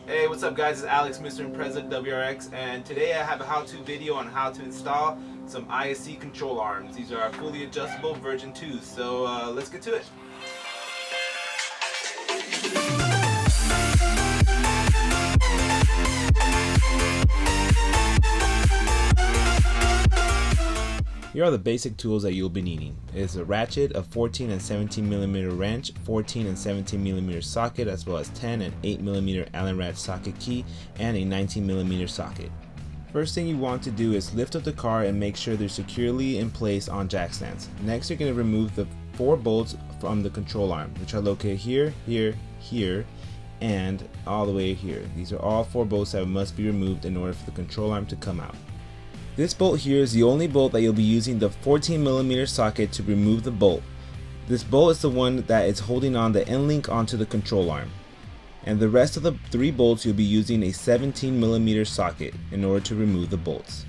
Hey, what's up guys, it's Alex, MrImprezaWRX, and today I have a how-to video on how to install some ISC control arms. These are fully adjustable version 2, so let's get to it. Here are the basic tools that you'll be needing. It is a ratchet, a 14 and 17 millimeter wrench, 14 and 17 millimeter socket, as well as 10 and 8 millimeter Allen wrench socket key, and a 19 millimeter socket. First thing you want to do is lift up the car and make sure they're securely in place on jack stands. Next, you're going to remove the 4 bolts from the control arm, which are located here, here, here, and all the way here. These are all 4 bolts that must be removed in order for the control arm to come out. This bolt here is the only bolt that you'll be using the 14 millimeter socket to remove the bolt. This bolt is the one that is holding on the end link onto the control arm. And the rest of the 3 bolts you'll be using a 17 millimeter socket in order to remove the bolts.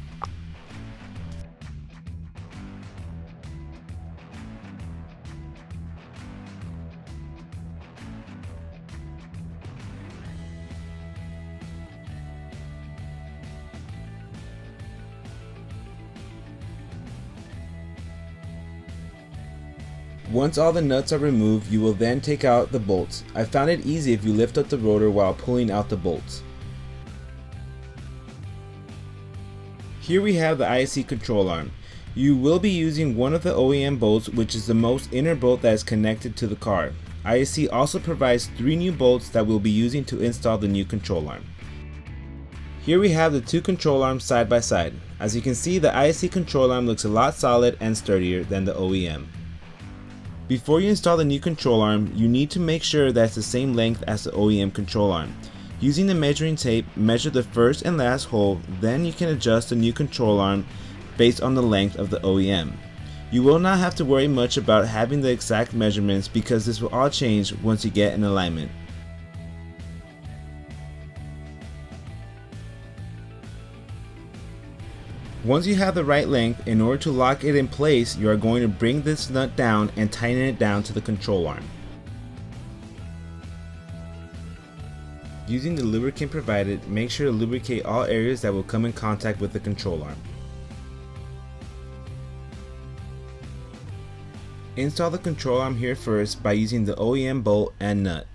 Once all the nuts are removed, you will then take out the bolts. I found it easy if you lift up the rotor while pulling out the bolts. Here we have the ISC control arm. You will be using one of the OEM bolts, which is the most inner bolt that is connected to the car. ISC also provides 3 new bolts that we'll be using to install the new control arm. Here we have the 2 control arms side by side. As you can see, the ISC control arm looks a lot solid and sturdier than the OEM. Before you install the new control arm, you need to make sure that it's the same length as the OEM control arm. Using the measuring tape, measure the first and last hole, then you can adjust the new control arm based on the length of the OEM. You will not have to worry much about having the exact measurements because this will all change once you get in alignment. Once you have the right length, in order to lock it in place, you are going to bring this nut down and tighten it down to the control arm. Using the lubricant provided, make sure to lubricate all areas that will come in contact with the control arm. Install the control arm here first by using the OEM bolt and nut.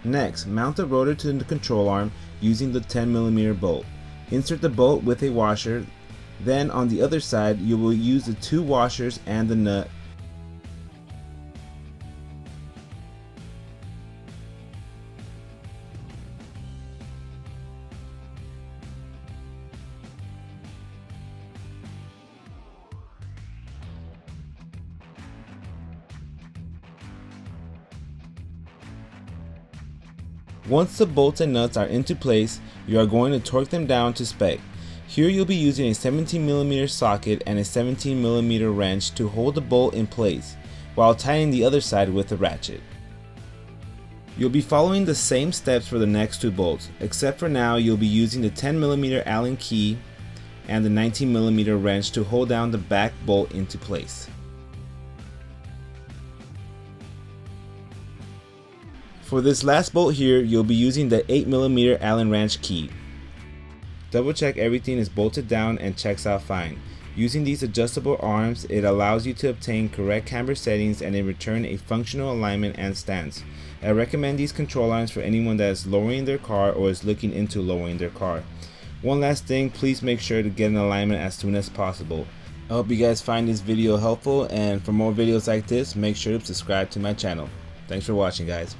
Next, mount the rotor to the control arm using the 10 millimeter bolt. Insert the bolt with a washer, then on the other side you will use the 2 washers and the nut. Once the bolts and nuts are into place, you are going to torque them down to spec. Here you'll be using a 17 millimeter socket and a 17 millimeter wrench to hold the bolt in place, while tightening the other side with a ratchet. You'll be following the same steps for the next 2 bolts, except for now you'll be using the 10 millimeter Allen key and the 19 millimeter wrench to hold down the back bolt into place. For this last bolt here, you'll be using the 8 millimeter Allen wrench key. Double check everything is bolted down and checks out fine. Using these adjustable arms, it allows you to obtain correct camber settings and in return a functional alignment and stance. I recommend these control arms for anyone that is lowering their car or is looking into lowering their car. One last thing, please make sure to get an alignment as soon as possible. I hope you guys find this video helpful, and for more videos like this, make sure to subscribe to my channel. Thanks for watching, guys.